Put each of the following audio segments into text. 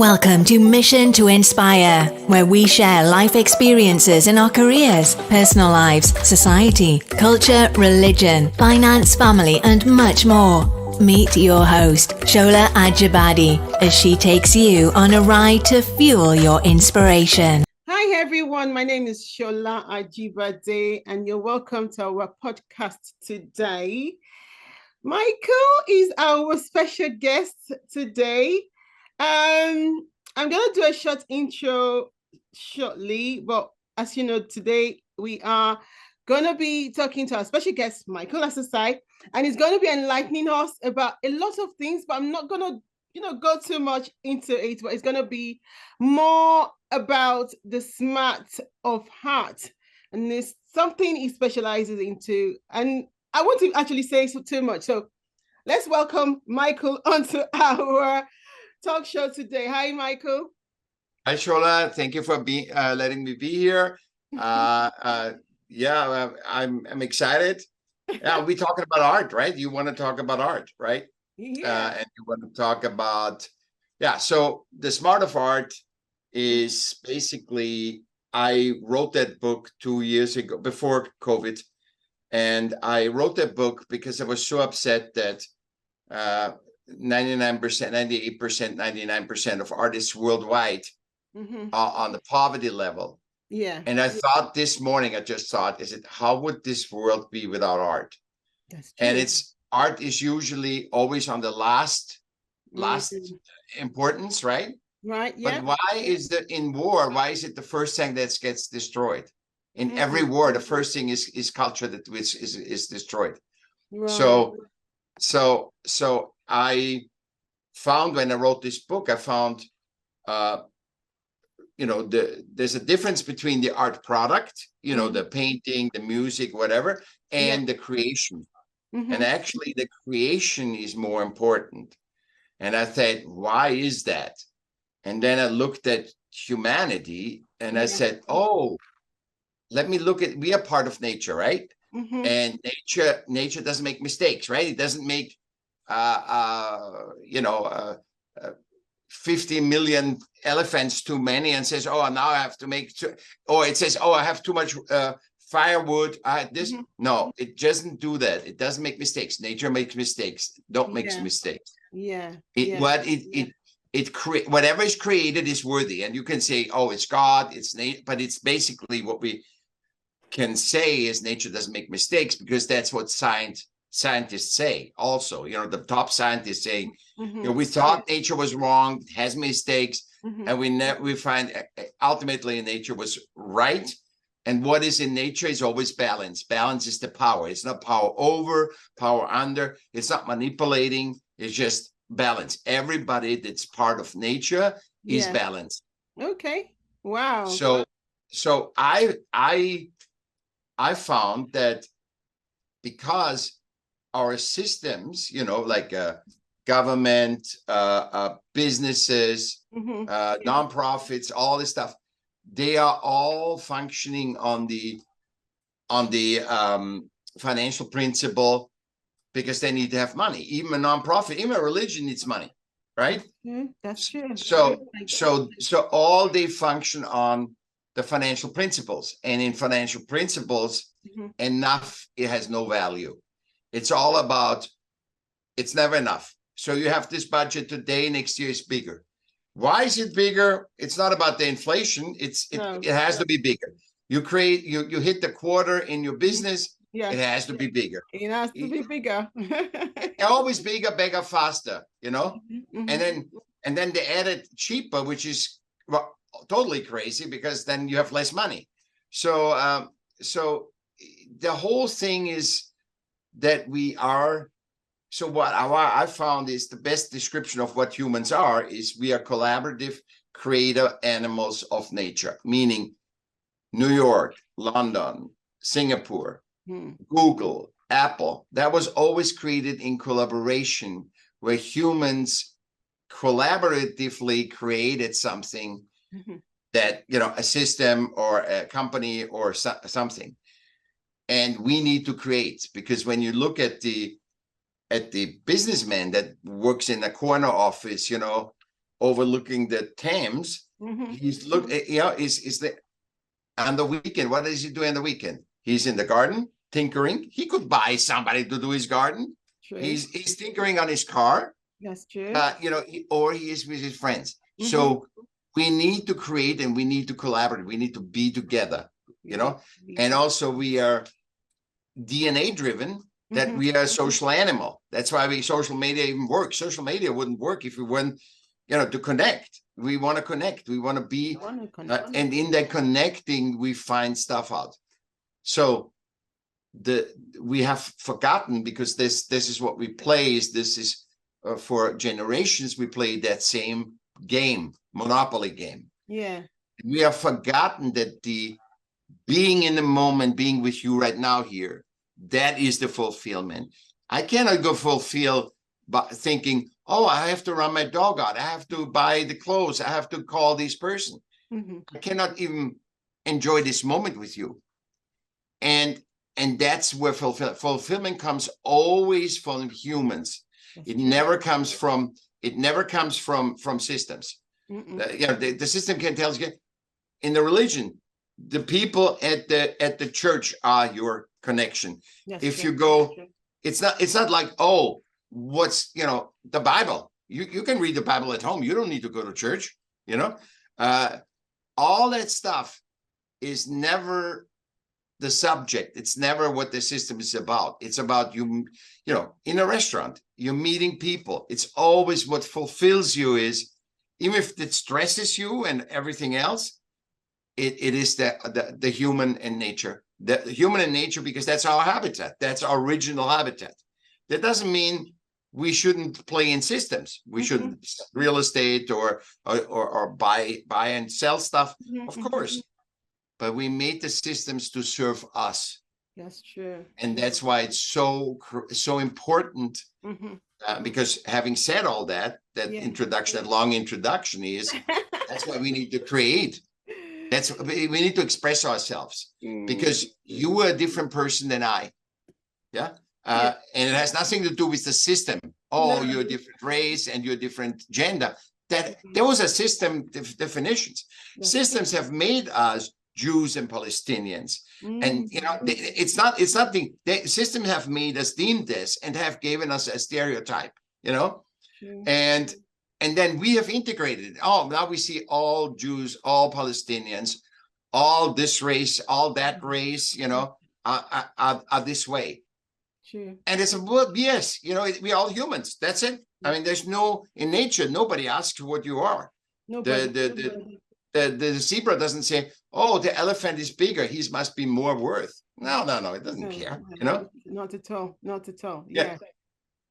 Welcome to Mission to Inspire, where we share life experiences in our careers, personal lives, society, culture, religion, finance, family, and much more. Meet your host, Shola Ajibade, as she takes you on a ride to fuel your inspiration. Hi everyone, my name is Shola Ajibade and you're welcome to our podcast today. Michaell is our special guest today. I'm going to do a short intro shortly, but as you know, today we are going to be talking to our special guest, Michaell Magrutsche, and he's going to be enlightening us about a lot of things, but I'm not going to go too much into it, but it's going to be more about the smart of heart, and it's something he specializes into. And I want to actually say so too much. So let's welcome Michaell onto our talk show today. Hi, Michaell. Hi, Shola. Thank you for letting me be here. I'm excited. Yeah, we're talking about art, right? You want to talk about art, right? Yeah. And you want to talk about, so the smart of art is basically, I wrote that book 2 years ago, before COVID. And I wrote that book because I was so upset that 99%, 98%, 99% of artists worldwide are on the poverty level. Yeah. And I thought this morning, I said, how would this world be without art? That's true. And art is usually always on the last importance, right? Right. Yeah. But why is in war, why is it the first thing that gets destroyed? In every war, the first thing is culture that is destroyed. Right. So I found, when I wrote this book, I found there's a difference between the art product, the painting, the music, whatever, and the creation. And actually the creation is more important. And I thought, why is that? And then I looked at humanity and I said, let me look at, we are part of nature, right? And nature doesn't make mistakes, right? It doesn't make 50 million elephants too many and says, now I have to make, or it says, I have too much firewood. No, it doesn't do that. It doesn't make mistakes. Nature makes mistakes. Don't make mistakes. Whatever is created is worthy. And you can say, it's God, it's nature, but it's basically what we can say is nature doesn't make mistakes, because that's what scientists say also. The top scientists saying, we thought nature was wrong, it has mistakes, and we find ultimately nature was right. And what is in nature is always balance. Balance is the power. It's not power over, power under. It's not manipulating. It's just balance. Everybody that's part of nature is balanced. Okay. Wow. So I found that because our systems, like government, businesses, nonprofits, all this stuff, they are all functioning on the financial principle, because they need to have money. Even a nonprofit, even a religion needs money, right? That's true. So all they function on the financial principles, and in financial principles, enough, it has no value. It's all about, it's never enough. So you have this budget today, next year is bigger. Why is it bigger? It's not about the inflation. It has to be bigger. You hit the quarter in your business. It has to be bigger. It has to be bigger. Always bigger, bigger, faster, and then they add it cheaper, which is totally crazy, because then you have less money. So the whole thing is that we are. So what I found is the best description of what humans are is we are collaborative, creative animals of nature, meaning New York, London, Singapore, Google, Apple. That was always created in collaboration, where humans collaboratively created something that, a system or a company or something. And we need to create, because when you look at the businessman that works in a corner office, overlooking the Thames. He's is the on the weekend. What does he do on the weekend? He's in the garden tinkering. He could buy somebody to do his garden. True. He's tinkering on his car. That's true. Or he is with his friends. So we need to create and we need to collaborate. We need to be together, and also we are DNA driven, that we are a social animal. That's why social media even works. Social media wouldn't work if we weren't, to connect. We want to connect. We want to be, and in that connecting, we find stuff out. So we have forgotten, because this is what we play. This is for generations we played that same game, Monopoly game. Yeah. We have forgotten that the being in the moment, being with you right now here, that is the fulfillment. I cannot go fulfill by thinking, oh, I have to run my dog out. I have to buy the clothes. I have to call this person. I cannot even enjoy this moment with you. And that's where fulfillment comes always from humans. It never comes from systems. The system can tell you in the religion, the people at the church are your connection. If you go, it's not like, oh, what's the Bible. You can read the Bible at home. You don't need to go to church. All that stuff is never the subject. It's never what the system is about. It's about you in a restaurant, you're meeting people. It's always what fulfills you is, even if it stresses you and everything else, it is the human in nature. The human in nature, because that's our habitat. That's our original habitat. That doesn't mean we shouldn't play in systems. We shouldn't real estate or buy and sell stuff, of course. But we made the systems to serve us. That's true. And that's why it's so important. Because having said all that introduction, that long introduction is, that's why we need to create. We need to express ourselves, because you are a different person than I. And it has nothing to do with the system. You're a different race and you're a different gender. Those are system definitions. Systems have made us Jews and Palestinians, and it's not the system have made us, deemed this, and have given us a stereotype, and then we have integrated it. Now we see all Jews, all Palestinians, all this race, all that race, are this way. True. And it's yes, we're all humans. That's it. I mean, there's in nature, nobody asks what you are. The zebra doesn't say, oh, the elephant is bigger, he must be more worth. No, it doesn't care, Not at all. Yeah.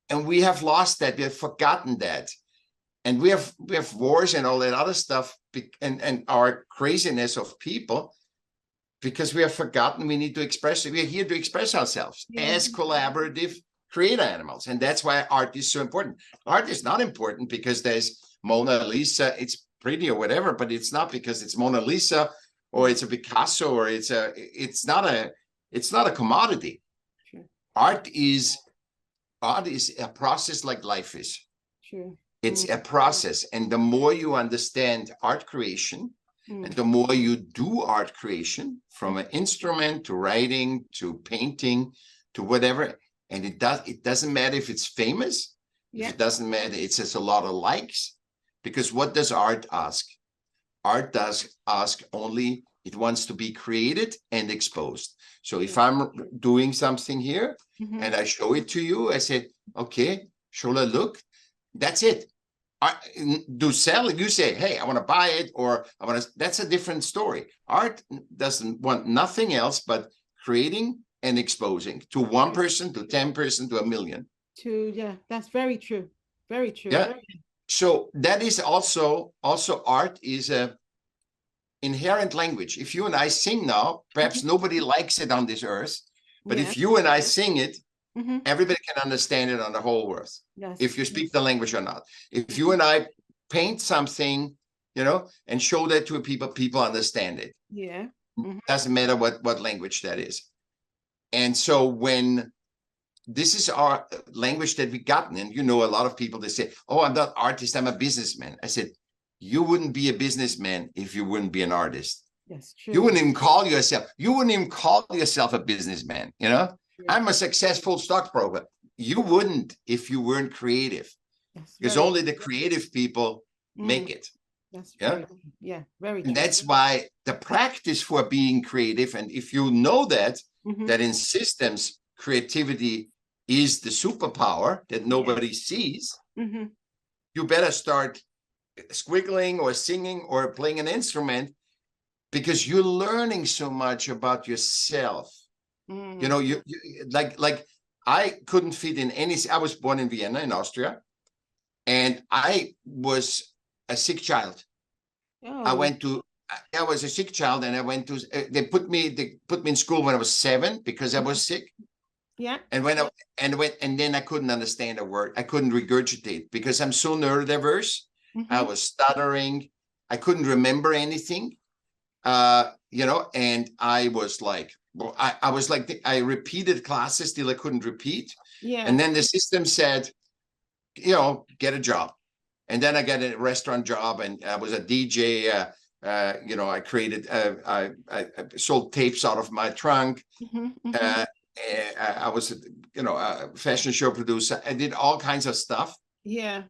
And we have lost that. We have forgotten that. And we have wars and all that other stuff, and our craziness of people, because we have forgotten we need to express it. We're here to express ourselves as collaborative creator animals. And that's why art is so important. Art is not important because there's Mona Lisa, it's pretty or whatever, but it's not because it's Mona Lisa or it's a Picasso or it's not a commodity. Sure. Art is a process, like life is. Sure. It's a process. And the more you understand art creation, and the more you do art creation, from an instrument to writing to painting to whatever, and it doesn't matter if it's famous, if it doesn't matter, it says a lot of likes, because what does art ask? Art does ask only, it wants to be created and exposed. So if I'm doing something here and I show it to you, I say, okay, Shola, look, that's it. Do sell it, you say, hey, I want to buy it, or I want to, that's a different story. Art doesn't want nothing else but creating and exposing to one person, to 10 person, to 1 million. That's very true. Very true. Yeah. So that is also art is a inherent language. If you and I sing now, perhaps nobody likes it on this earth, but if you and I sing it, everybody can understand it on the whole earth. Yes. If you speak the language or not. If you and I paint something, and show that to people understand it. Yeah. Doesn't matter what language that is. And so when this is our language that we gotten, and a lot of people, they say, oh, I'm not artist, I'm a businessman. I said, you wouldn't be a businessman if you wouldn't be an artist. That's true. You wouldn't even call yourself a businessman. You know, I'm a successful stockbroker. You wouldn't if you weren't creative, because only the creative people make it. That's very true. And that's why the practice for being creative, and if you know that, that in systems, creativity is the superpower that nobody sees, you better start squiggling or singing or playing an instrument, because you're learning so much about yourself. You know, you like I couldn't fit in any. I was born in Vienna, in Austria, and I was a sick child. I was a sick child, and I went to. They put me in school when I was 7 because I was sick. Yeah. And then I couldn't understand a word. I couldn't regurgitate because I'm so neurodiverse. I was stuttering. I couldn't remember anything. You know, and I was like, I repeated classes till I couldn't repeat. Yeah. And then the system said, you know, get a job. And then I got a restaurant job, and I was a DJ. You know, I sold tapes out of my trunk. I was, you know, a fashion show producer. I did all kinds of stuff. Yeah.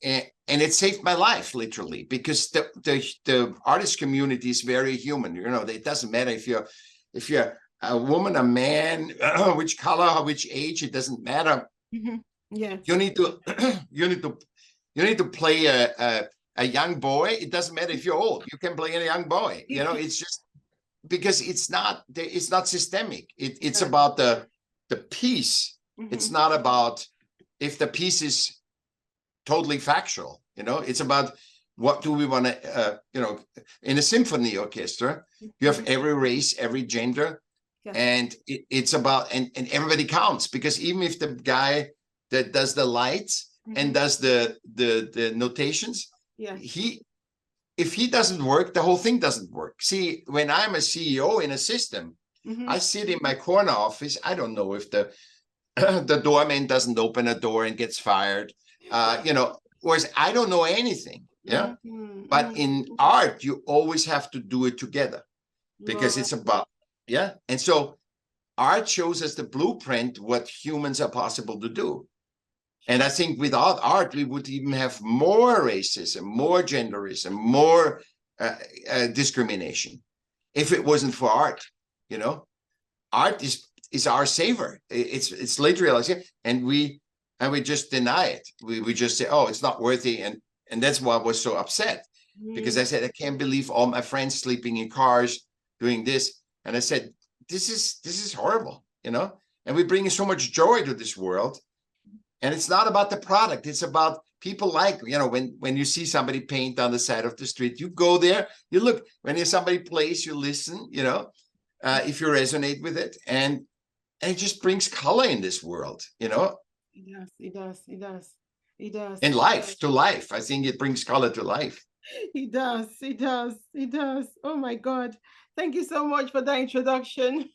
And it saved my life, literally, because the artist community is very human. You know, it doesn't matter if you're a woman, a man, which color, which age, it doesn't matter. Yeah. You need to play a young boy. It doesn't matter if you're old. You can play a young boy. You know, it's just because it's not systemic. It's about the piece. It's not about if the piece is totally factual. You know, it's about what do we want to, you know, in a symphony orchestra, you have every race, every gender, and it's about, and everybody counts, because even if the guy that does the lights and does the notations, if he doesn't work, the whole thing doesn't work. See, when I'm a CEO in a system, I sit in my corner office. I don't know if the doorman doesn't open a door and gets fired. You know, whereas I don't know anything. Yeah. But in art, you always have to do it together, because it's about, and so art shows us the blueprint, what humans are possible to do. And I think without art, we would even have more racism, more genderism, more discrimination, if it wasn't for art. You know, art is our savior. It's literally, and we just deny it. We just say, oh, it's not worthy. And that's why I was so upset, because I said, I can't believe all my friends sleeping in cars doing this. And I said, this is horrible, you know, and we bring so much joy to this world. And it's not about the product. It's about people, like, you know, when you see somebody paint on the side of the street, you go there, you look, when somebody plays, you listen, you know, if you resonate with it. And it just brings color in this world, you know. It does. In life, to life. I think it brings color to life. It does. Oh my God. Thank you so much for that introduction.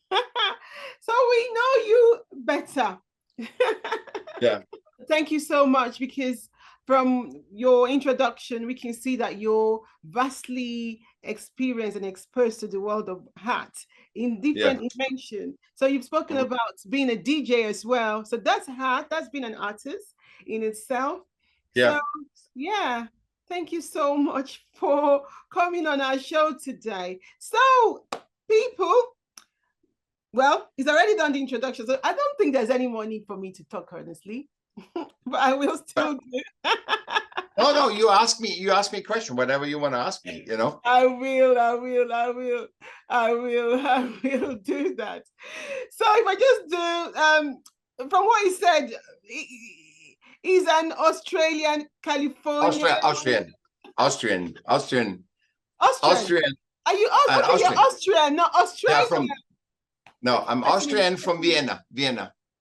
So we know you better. Yeah. Thank you so much, because from your introduction, we can see that you're vastly experienced and exposed to the world of art in different dimensions. So you've spoken about being a DJ as well. So that's art. That's being an artist in itself. Yeah. So, thank you so much for coming on our show today. So, people, well, he's already done the introduction, so I don't think there's any more need for me to talk, honestly. But I will still do. No, you ask me a question, whatever you want to ask me, you know. I will do that. So if I just do, from what he said, he's an Austrian-Californian. Austrian. Are you Austrian? You're Austrian, not Australian. No, I'm Austrian from Vienna.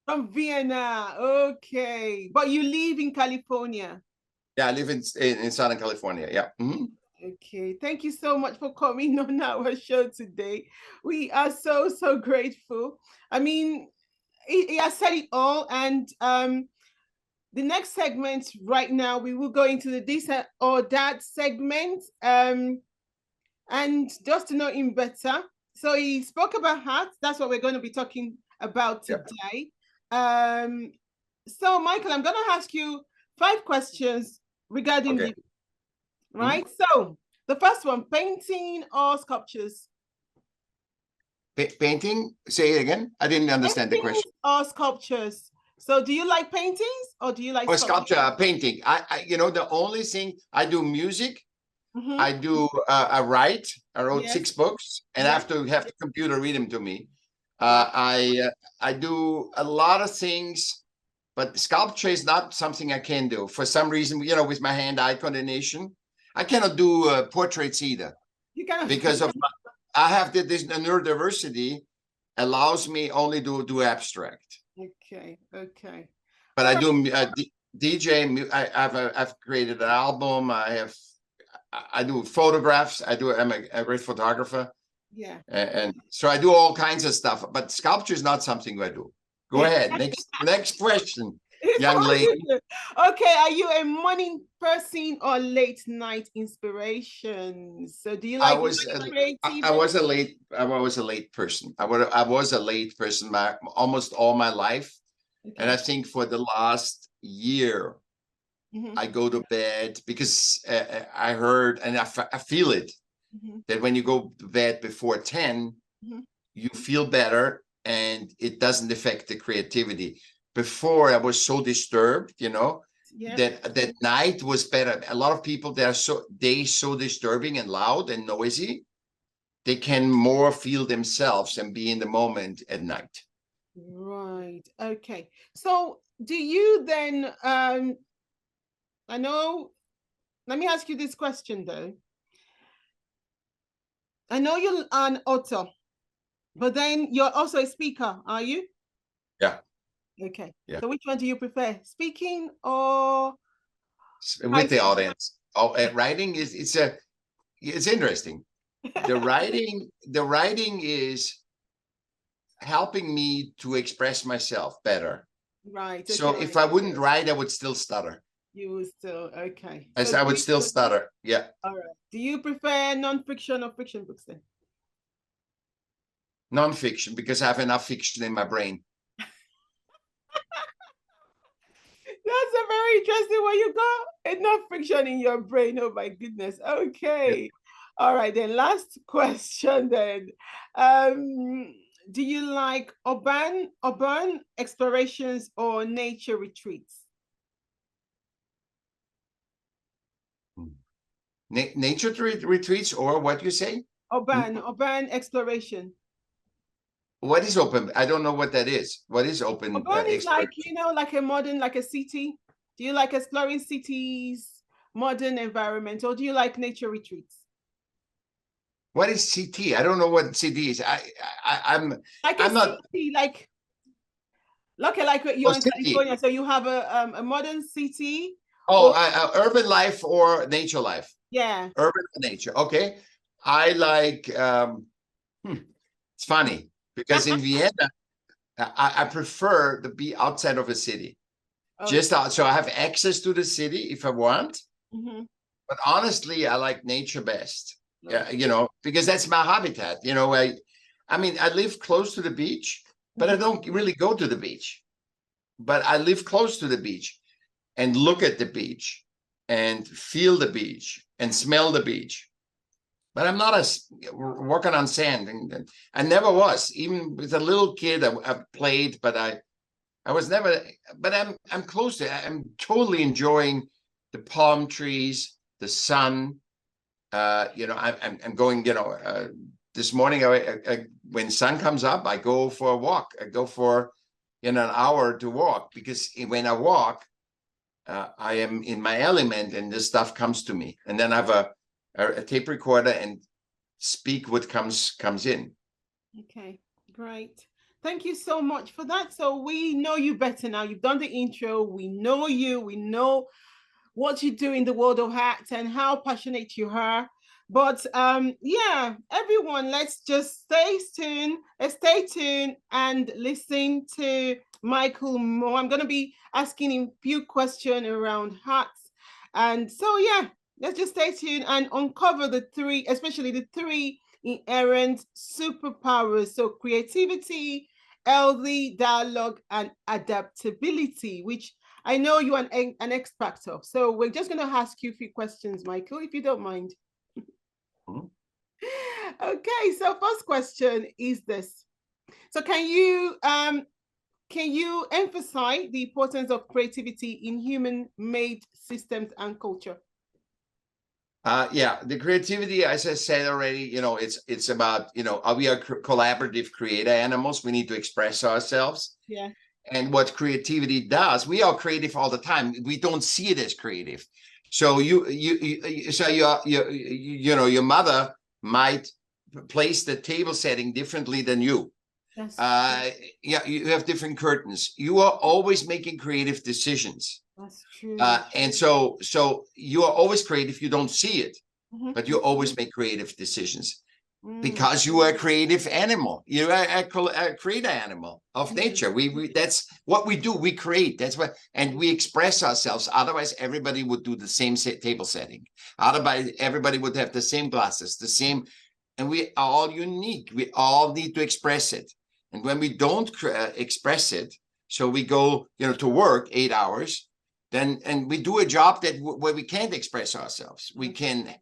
From Vienna, okay. But you live in California. Yeah, I live in Southern California. Yeah. Okay. Thank you so much for coming on our show today. We are so grateful. I mean, he has said it all, and The next segment right now, we will go into the this or that segment. And just to know him better. So he spoke about art. That's what we're going to be talking about today. So Michael, I'm going to ask you 5 questions regarding you, right? So the first one, painting or sculptures? Painting? Say it again. I didn't understand the question. Or sculptures? So do you like paintings or do you like sculpture? Painting. I the only thing I do music. I do I write. I wrote 6 books, and I have the computer read them to me. I do a lot of things, but sculpture is not something I can do for some reason. With my hand-eye coordination, I cannot do portraits either. You cannot, because of I have this neurodiversity allows me only to do abstract. Okay. But I do DJ. I've created an album. I do photographs. I'm a great photographer. Yeah. And so I do all kinds of stuff, but sculpture is not something I do. Go ahead. Next question, young lady. Okay. Are you a morning person or late night inspiration? So do you like I was a late person. I was a late person almost all my life. Okay. And I think for the last year, I go to bed because I heard and I feel it that when you go to bed before 10, you feel better and it doesn't affect the creativity. Before I was so disturbed, that night was better. A lot of people so disturbing and loud and noisy, they can more feel themselves and be in the moment at night. Right. Okay. So do you then I know, let me ask you this question though. I know you're an author, but then you're also a speaker, are you? Yeah. Okay. Yeah. So which one do you prefer, speaking or with the audience? Writing it's interesting. The writing is helping me to express myself better. Right. Okay. So if I wouldn't write, I would still stutter. You would still, okay. So I would still stutter. Yeah. All right. Do you prefer non-fiction or fiction books then? Non-fiction, because I have enough fiction in my brain. That's a very interesting one. You got enough fiction in your brain. Oh my goodness. Okay. Yeah. All right. Then last question then. Do you like urban explorations or nature retreats? Nature retreats, or what you say? Urban exploration. What is open? I don't know what that is. What is open? Urban is like, like a modern, like a city. Do you like exploring cities, modern environment, or do you like nature retreats? What is CT? I don't know what CT is. I'm not like you're in California, so you have a modern city. Urban life or nature life. Yeah. Urban nature. Okay. I like, it's funny because in Vienna, I prefer to be outside of a city. Okay. Just out, so I have access to the city if I want. But honestly, I like nature best. Okay. Yeah, because that's my habitat. I live close to the beach, but I don't really go to the beach. But I live close to the beach and look at the beach and feel the beach and smell the beach. But I'm not working on sand, and I never was. Even with a little kid, I played, but I was never. But I'm close to it. I'm totally enjoying the palm trees, the sun. I'm going. This morning, when sun comes up, I go for a walk. I go for an hour to walk, because when I walk, I am in my element, and this stuff comes to me. And then I have a tape recorder and speak what comes in. Okay, great. Thank you so much for that. So we know you better now. You've done the intro. We know you. We know what you do in the world of art and how passionate you are. But yeah, everyone, let's just stay tuned and listen to Michael more. I'm going to be asking him a few questions around hearts. And so, yeah, let's just stay tuned and uncover the three, especially the three inherent superpowers. So creativity, healthy dialogue, and adaptability, which I know you're an expert of. So we're just going to ask you a few questions, Michael, if you don't mind. Mhm. Okay, so first question is this. So can you emphasize the importance of creativity in human-made systems and culture? Yeah, the creativity, as I said already, it's about, we are collaborative creator animals. We need to express ourselves. Yeah. And what creativity does, we are creative all the time. We don't see it as creative. So your mother might place the table setting differently than you. Yeah, you have different curtains. You are always making creative decisions. That's true. And so you are always creative. You don't see it, Mhm. but you always make creative decisions Mm. because you are a creative animal. You are a creative animal of nature. That's what we do. We create. That's what, and we express ourselves. Otherwise, everybody would do the same table setting. Otherwise, everybody would have the same glasses, the same, and we are all unique. We all need to express it. And when we don't express it, so we go, to work 8 hours, then, and we do a job where we can't express ourselves. We can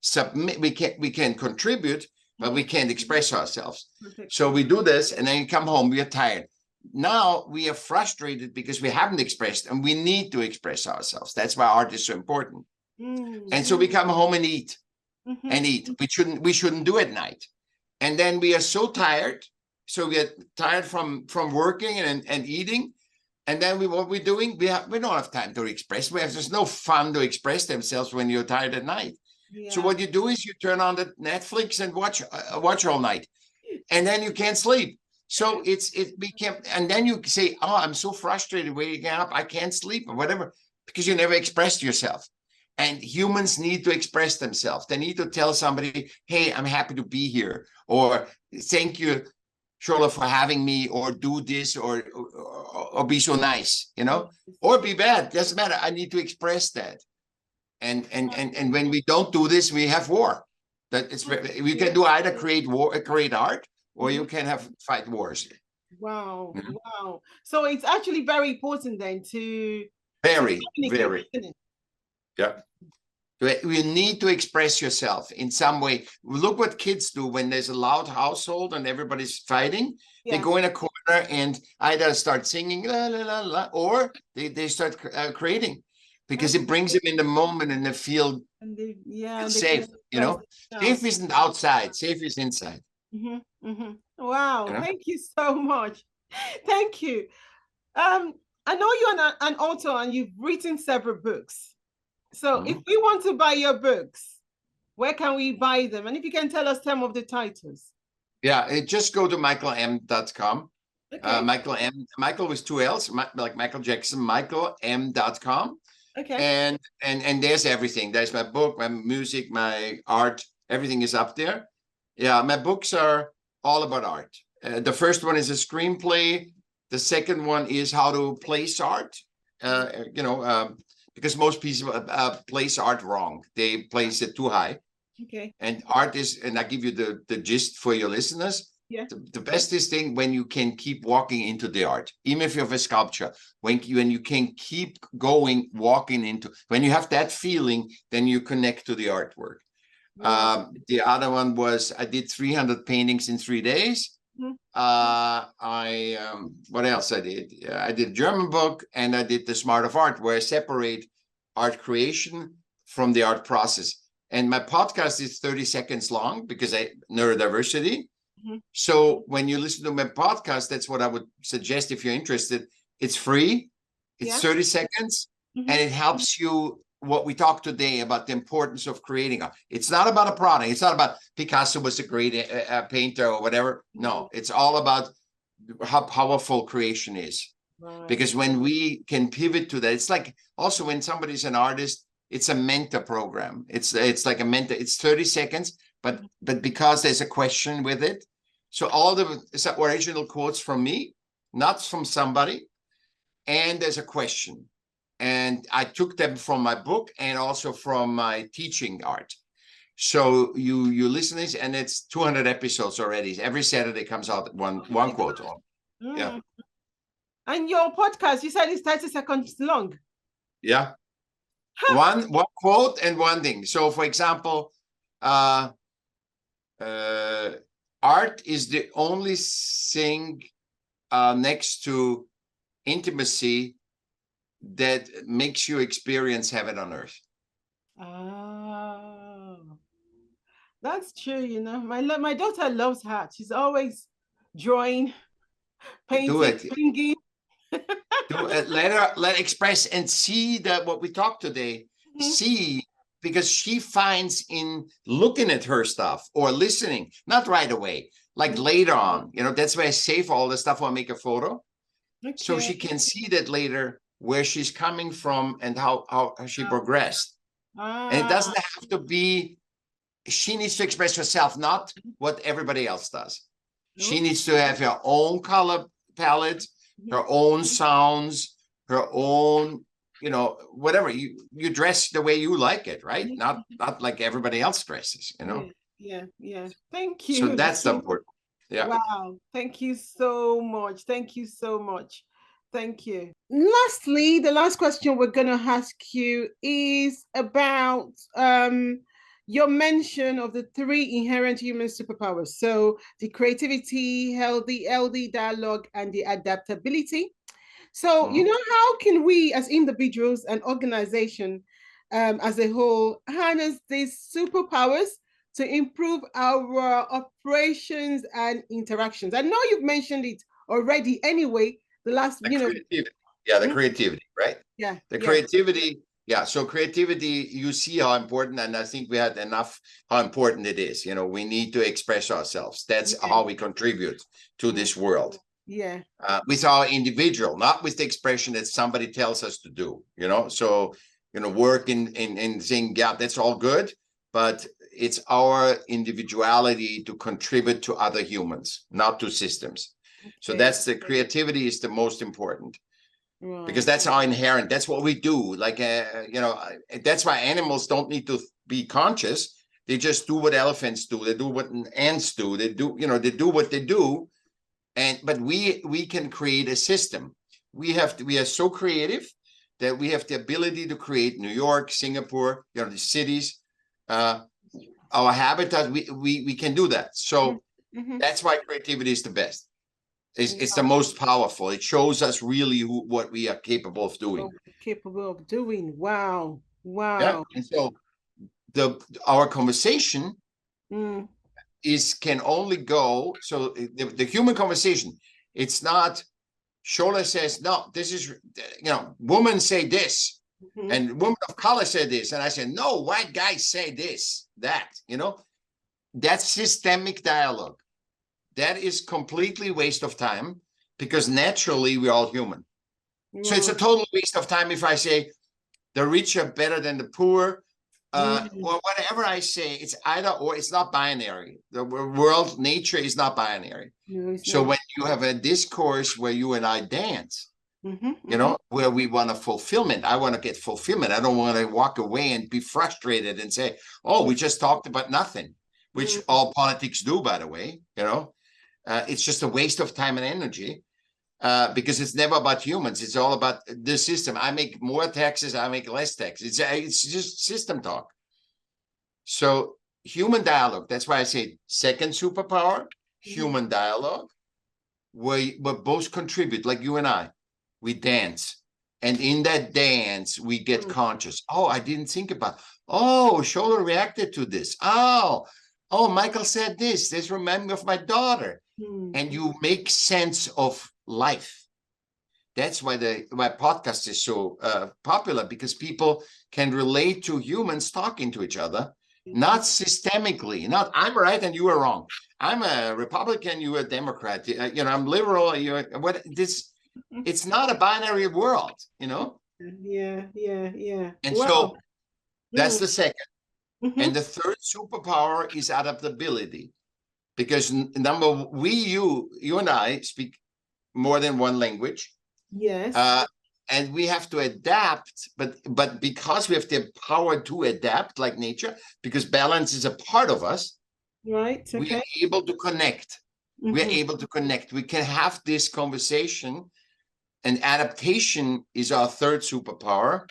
submit, we can contribute, but we can't express ourselves. So we do this, and then you come home, we are tired. Now we are frustrated because we haven't expressed, and we need to express ourselves. That's why art is so important. And so we come home and eat. And eat. We shouldn't do it at night. And then we are so tired. So we are tired from working and eating. And then what we're doing, we don't have time to express. There's no fun to express themselves when you're tired at night. Yeah. So what you do is you turn on the Netflix and watch all night, and then you can't sleep. So it became, and then you say, oh, I'm so frustrated waking up, I can't sleep or whatever, because you never expressed yourself. And humans need to express themselves. They need to tell somebody, hey, I'm happy to be here, or thank you, Shola, for having me, or do this, or be so nice, or be bad. Doesn't matter. I need to express that. And when we don't do this, we have war. We can do either create art, or you can fight wars. Wow. Wow. So it's actually very important then to very. Yeah. You need to express yourself in some way. Look what kids do when there's a loud household and everybody's fighting. Yeah. They go in a corner and either start singing, la, la, la, la, or they start creating, because it brings them in the moment and they feel safe. Safe isn't outside, safe is inside. Wow. Thank you so much. Thank you. I know you're an author and you've written several books. So if we want to buy your books, where can we buy them? And if you can tell us some of the titles. Yeah, just go to michaelm.com. Okay. Michael with 2 L's, like Michael Jackson, michaelm.com. Okay. And there's everything. There's my book, my music, my art, everything is up there. Yeah, my books are all about art. The first one is a screenplay. The second one is how to place art. Because most people place art wrong. They place it too high. Okay. And art is, and I give you the gist for your listeners. Yeah. The best is thing when you can keep walking into the art, even if you have a sculpture, when you can keep going, walking into, when you have that feeling, then you connect to the artwork. Wow. The other one was, I did 300 paintings in 3 days. What else I did? I did a German book, and I did The Smart of Art, where I separate art creation from the art process. And my podcast is 30 seconds long because neurodiversity. So when you listen to my podcast, that's what I would suggest if you're interested. It's free. It's 30 seconds, and it helps you. What we talked today about the importance of creating. It's not about a product. It's not about Picasso was a great painter or whatever. No, it's all about how powerful creation is. Right. Because when we can pivot to that, it's like also when somebody's an artist, it's a mentor program. It's like a mentor. It's 30 seconds, but because there's a question with it. So all the original quotes from me, not from somebody, and there's a question. And I took them from my book and also from my teaching art. So you listen to this, and it's 200 episodes already. Every Saturday comes out one quote on. Yeah. And your podcast, you said it's 30 seconds long. Yeah. One quote and one thing. So, for example, art is the only thing next to intimacy that makes you experience heaven on earth. Oh, that's true. You know, my daughter loves art. She's always drawing, painting, singing. Let her express and see that what we talked today. See, because she finds in looking at her stuff or listening, not right away, like later on. You know, that's why I save all the stuff when I make a photo, so she can see that later where she's coming from and how she progressed. And it doesn't have to be. She needs to express herself, not what everybody else does. She needs to have her own color palette, her own sounds, her own, you know, whatever. You dress the way you like it, right? Not like everybody else dresses, you know. Yeah. Thank you. So that's the important. Yeah. Wow. Thank you so much. Thank you so much. Thank you. Lastly, the last question we're going to ask you is about your mention of the 3 inherent human superpowers. So the creativity, healthy dialogue, and the adaptability. So, you know, how can we as individuals and organization as a whole harness these superpowers to improve our operations and interactions? I know you've mentioned it already anyway, the last, the creativity, right? The creativity. Yeah, so creativity, you see how important, and I think we had enough how important it is. You know, we need to express ourselves. That's how we contribute to this world. With our individual, not with the expression that somebody tells us to do, you know. So, you know, work in saying, yeah, that's all good, but it's our individuality to contribute to other humans, not to systems. So that's the creativity is the most important. Because that's our inherent, that's what we do. Like, you know, that's why animals don't need to be conscious. They just do what elephants do. They do what ants do. They do, you know, they do what they do. But we can create a system. We are so creative that we have the ability to create New York, Singapore, you know, the cities, our habitat. We can do that. So that's why creativity is the best. It's the most powerful. It shows us really what we are capable of doing. Wow. Yeah. And so our conversation can only go. So the human conversation, it's not. Shola says, no, this is, you know, women say this, and women of color say this, and I said, no, white guys say this, that, you know, that's systemic dialogue. That is completely waste of time, because naturally we're all human. So it's a total waste of time if I say the rich are better than the poor, or whatever I say. It's either or. It's not binary. The world, nature is not binary. So when you have a discourse where you and I dance, you know, where we want a fulfillment, I want to get fulfillment. I don't want to walk away and be frustrated and say, oh, we just talked about nothing, which all politics do, by the way, you know. It's just a waste of time and energy, because it's never about humans. It's all about the system. I make more taxes, I make less taxes. It's just system talk. So human dialogue, that's why I say second superpower, human dialogue, where we both contribute, like you and I. We dance. And in that dance, we get conscious. Oh, I didn't think about, oh, Shola reacted to this. Oh, Michael said this. This reminds me of my daughter. And you make sense of life. That's why my podcast is so popular, because people can relate to humans talking to each other, not systemically, not I'm right and you are wrong. I'm a Republican, you are a Democrat. You know, I'm liberal. It's not a binary world, you know? Yeah. And so that's the second. And the third superpower is adaptability. Because you and I speak more than one language. Yes. And we have to adapt, but because we have the power to adapt like nature, because balance is a part of us, right. we Okay. are able to connect. We are able to connect. We can have this conversation, and adaptation is our third superpower,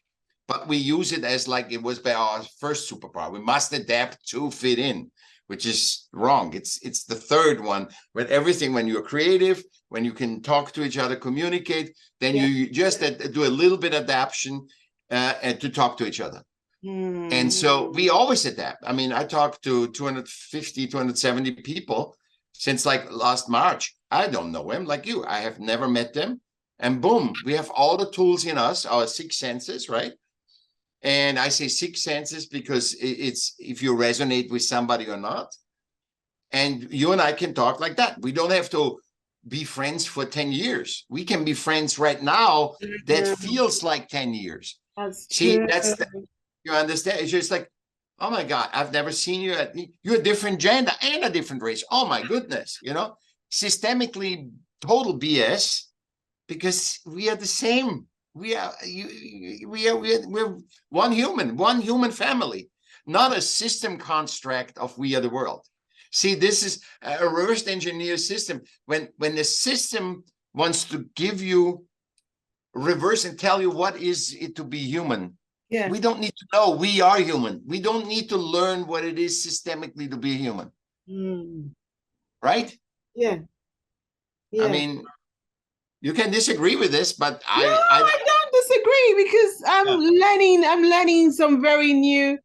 but we use it as like it was by our first superpower. We must adapt to fit in, which is wrong. It's the third one. With everything, when you're creative, when you can talk to each other, communicate, then you just do a little bit adaptation and to talk to each other. And so we always adapt. I mean, I talked to 250, 270 people since like last March. I don't know them like you. I have never met them. And boom, we have all the tools in us, our six senses, right? And I say six senses because it's if you resonate with somebody or not. And you and I can talk like that. We don't have to be friends for 10 years. We can be friends right now. That feels like 10 years. See, you understand? It's just like, oh my God, I've never seen you. You're a different gender and a different race. Oh my goodness, systemically total BS, because we are the same. We're one human family, not a system construct of we are the world. See, this is a reverse engineer system. When the system wants to give you reverse and tell you what is it to be human, we don't need to know we are human. We don't need to learn what it is systemically to be human. Right? Yeah. I mean, you can disagree with this, but I don't disagree, because I'm learning some very new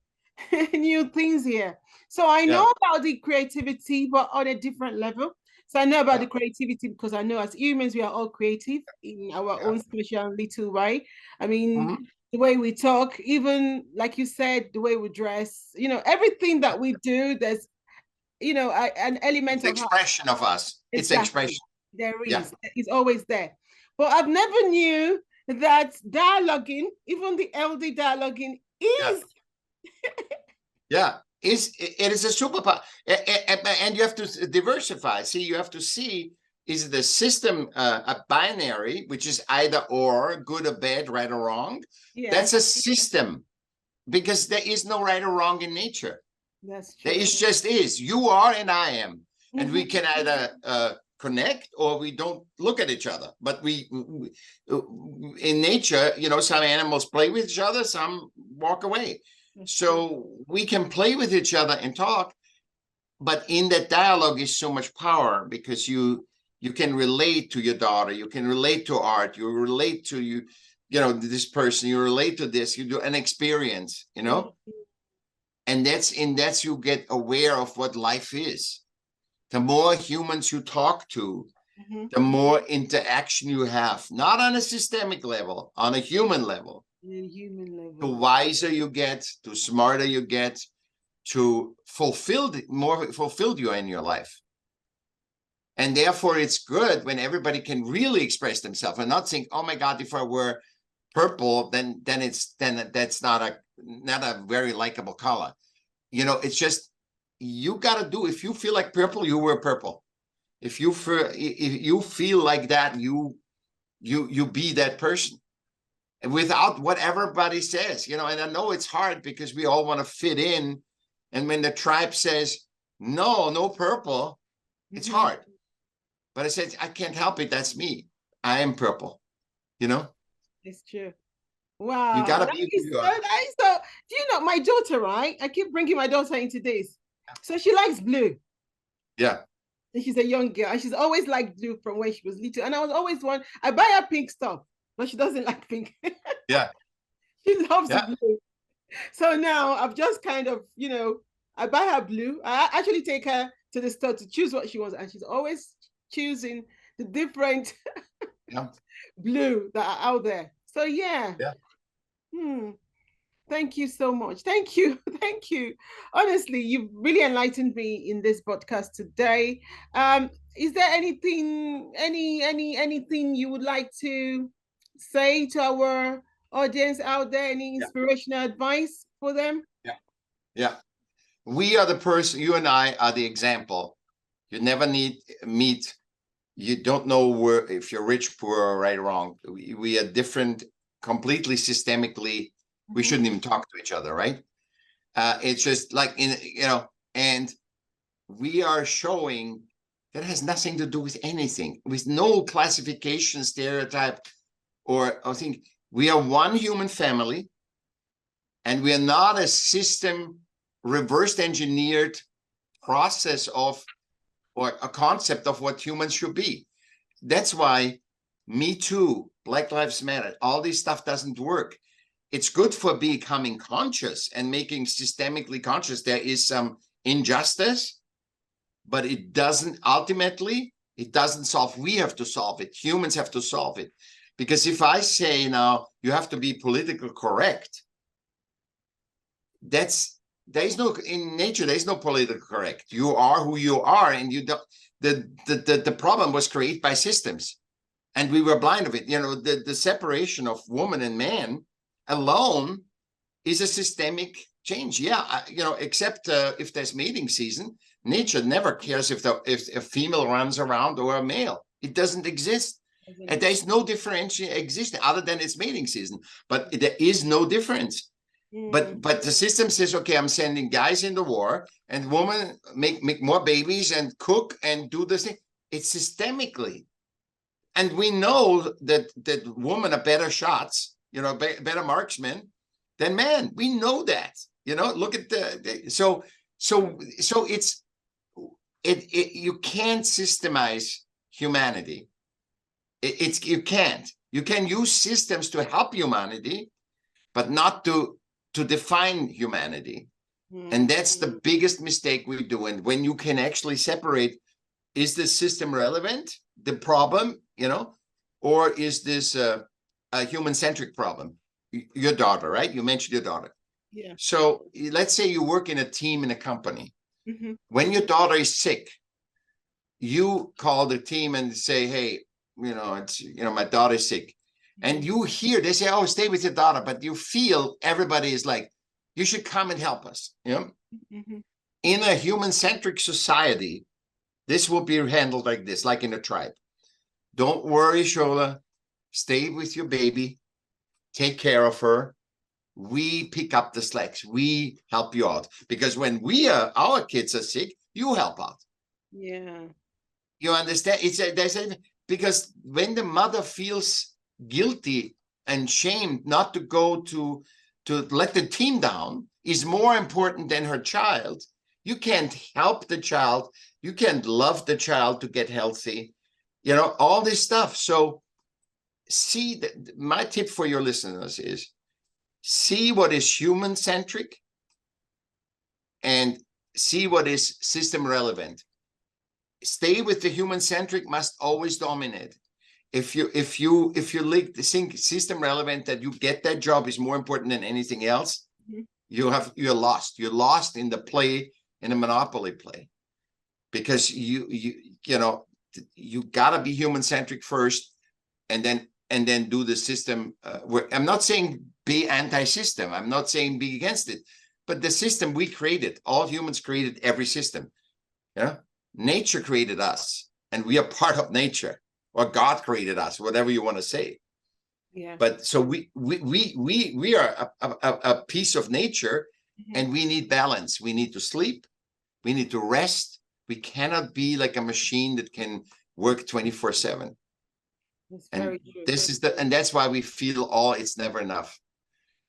things here. So I know about the creativity, but on a different level. So I know about the creativity because I know as humans, we are all creative in our own special little way. I mean, the way we talk, even like you said, the way we dress, everything that we do, there's, an element of expression of us. It's expression. There is. It's always there. But I've never knew that dialoguing, even the LD dialoguing, is it is a superpower, and you have to diversify. See, you have to see, is the system a binary, which is either or, good or bad, right or wrong? That's a system, because there is no right or wrong in nature. That's true. There is just is. You are and I am, and we can either connect or we don't look at each other. But we in nature, some animals play with each other, some walk away. So we can play with each other and talk, but in that dialogue is so much power, because you can relate to your daughter, you can relate to art, you relate to this person, you relate to this, you do an experience, and that's you get aware of what life is. The more humans you talk to, the more interaction you have, not on a systemic level, on a human level. The wiser you get, the smarter you get, to more fulfilled you are in your life. And therefore it's good when everybody can really express themselves and not think, oh my God, if I were purple, then that's not a very likable color. It's just, you got to do, if you feel like purple, you wear purple. If you feel like that, you be that person. And without what everybody says, and I know it's hard because we all want to fit in. And when the tribe says, no purple, it's hard. But I said, I can't help it. That's me. I am purple, It's true. Wow. You got to be who you are. So, do my daughter, right? I keep bringing my daughter into this. So she likes blue. Yeah. And she's a young girl. And she's always liked blue from when she was little. And I was always I buy her pink stuff, but she doesn't like pink. Yeah. She loves blue. So now I've just kind of, I buy her blue. I actually take her to the store to choose what she wants. And she's always choosing the different blue that are out there. So yeah. Thank you so much. Thank you. Thank you. Honestly, you've really enlightened me in this podcast today. Is there anything you would like to say to our audience out there? Any inspirational advice for them? Yeah. We are the person, you and I are the example. You never meet you don't know where, if you're rich, poor, or right or wrong. We are different, completely systemically. We shouldn't even talk to each other, right? It's just like and we are showing that has nothing to do with anything, with no classification, stereotype, or I think we are one human family, and we are not a system reversed engineered process of, or a concept of what humans should be. That's why Me Too, Black Lives Matter, all this stuff doesn't work. It's good for becoming conscious and making systemically conscious. There is some injustice, but it doesn't, ultimately, it doesn't solve. We have to solve it. Humans have to solve it. Because if I say now, you have to be politically correct, there is no, in nature, there is no political correct. You are who you are, and you don't, the problem was created by systems, and we were blind of it. The separation of woman and man alone is a systemic change. Yeah, except if there's mating season, nature never cares if a female runs around or a male. It doesn't exist. And there's no differentiation existing other than it's mating season. But there is no difference. But the system says, okay, I'm sending guys in the war, and women make more babies and cook and do this thing. It's systemically. And we know that women are better shots, better marksmen than men. We know that. Look at so it's you can't systemize humanity. You can't. You can use systems to help humanity, but not to define humanity. And that's the biggest mistake we do. And when you can actually separate, is this system relevant, the problem, or is this a human-centric problem? Your daughter, right? You mentioned your daughter. Yeah. So let's say you work in a team in a company. When your daughter is sick, you call the team and say, hey, my daughter's sick. And you hear, they say, oh, stay with your daughter. But you feel everybody is like, you should come and help us. In a human-centric society, this will be handled like this, like in a tribe. Don't worry, Shola. Stay with your baby. Take care of her. We pick up the slacks. We help you out. Because when our kids are sick, you help out. Yeah. You understand? Because when the mother feels guilty and shamed not to go to let the team down is more important than her child. You can't help the child. You can't love the child to get healthy. All this stuff. So see, my tip for your listeners is see what is human-centric and see what is system relevant. Stay with the human-centric must always dominate. If you think system relevant, that you get that job is more important than anything else, you're lost. You're lost in the play, in a monopoly play, because you gotta be human-centric first, and then do the system. I'm not saying be anti-system. I'm not saying be against it, but the system we created, all humans created every system. Nature created us, and we are part of nature. Or God created us, whatever you want to say. Yeah. But so we are a piece of nature, and we need balance. We need to sleep. We need to rest. We cannot be like a machine that can work 24/7. And this is and that's why we feel it's never enough.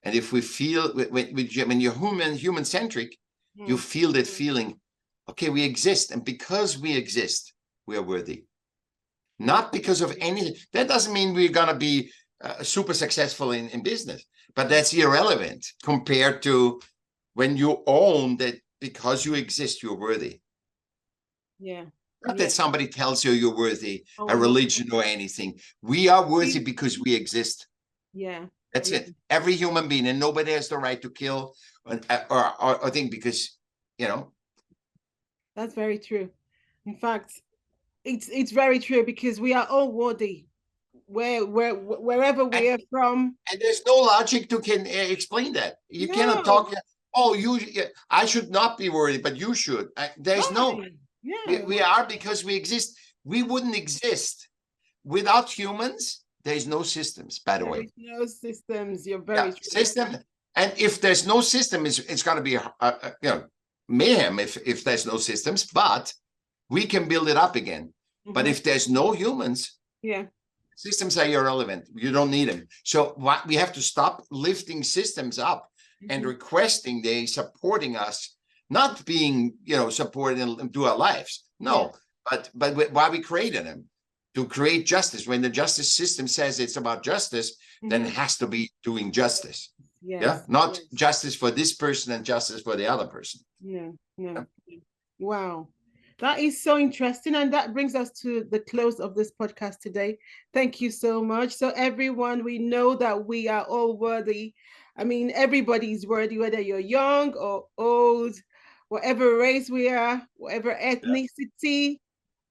And if we feel when you're human-centric, you feel that feeling. Okay, we exist, and because we exist, we are worthy. Not because of anything. That doesn't mean we're going to be super successful in business, but that's irrelevant compared to when you own that because you exist, you're worthy. Yeah. Not that somebody tells you you're worthy, a religion or anything. We are worthy because we exist. Yeah. That's it. Every human being, and nobody has the right to kill or think because, That's very true. In fact, it's very true because we are all worthy, wherever we are from. And there's no logic to explain that. You cannot talk. Oh, I should not be worthy, but you should. There's no. Yeah. We are because we exist. we wouldn't exist. Without humans, there's no systems, by the way. No systems. You're very true. System. And if there's no system, it's going to be mayhem if there's no systems, but we can build it up again. But if there's no humans, systems are irrelevant. You don't need them. So we have to stop lifting systems up and requesting they supporting us, not being, supported and do our lives. No, but why we created them? To create justice. When the justice system says it's about justice, then it has to be doing justice. Not justice for this person and justice for the other person. Wow, that is so interesting, and that brings us to the close of this podcast today. Thank you so much. So everyone, we know that we are all worthy. I mean, everybody's worthy, whether you're young or old, whatever race we are, whatever ethnicity,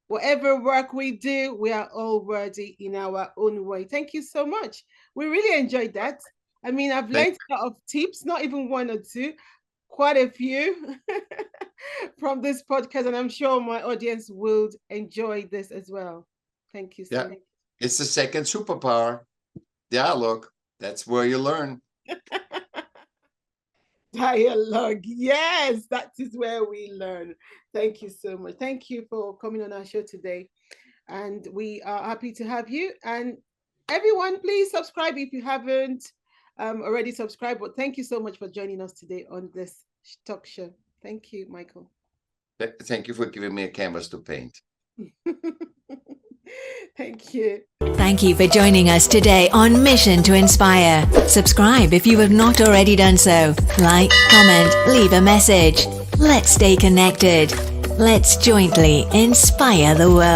whatever work we do, we are all worthy in our own way. Thank you so much. We really enjoyed that. I mean, I've learned a lot of tips, not even one or two, quite a few from this podcast, and I'm sure my audience will enjoy this as well. Thank you so much. It's the second superpower, dialogue. That's where you learn. Dialogue. Yes, that is where we learn. Thank you so much. Thank you for coming on our show today. And we are happy to have you. And everyone, please subscribe if you haven't already subscribed. But thank you so much for joining us today on this talk show. Thank you, Michaell. Thank you for giving me a canvas to paint. Thank you. Thank you for joining us today on Mission to Inspire. Subscribe if you have not already done so. Like, comment, leave a message. Let's stay connected. Let's jointly inspire the world.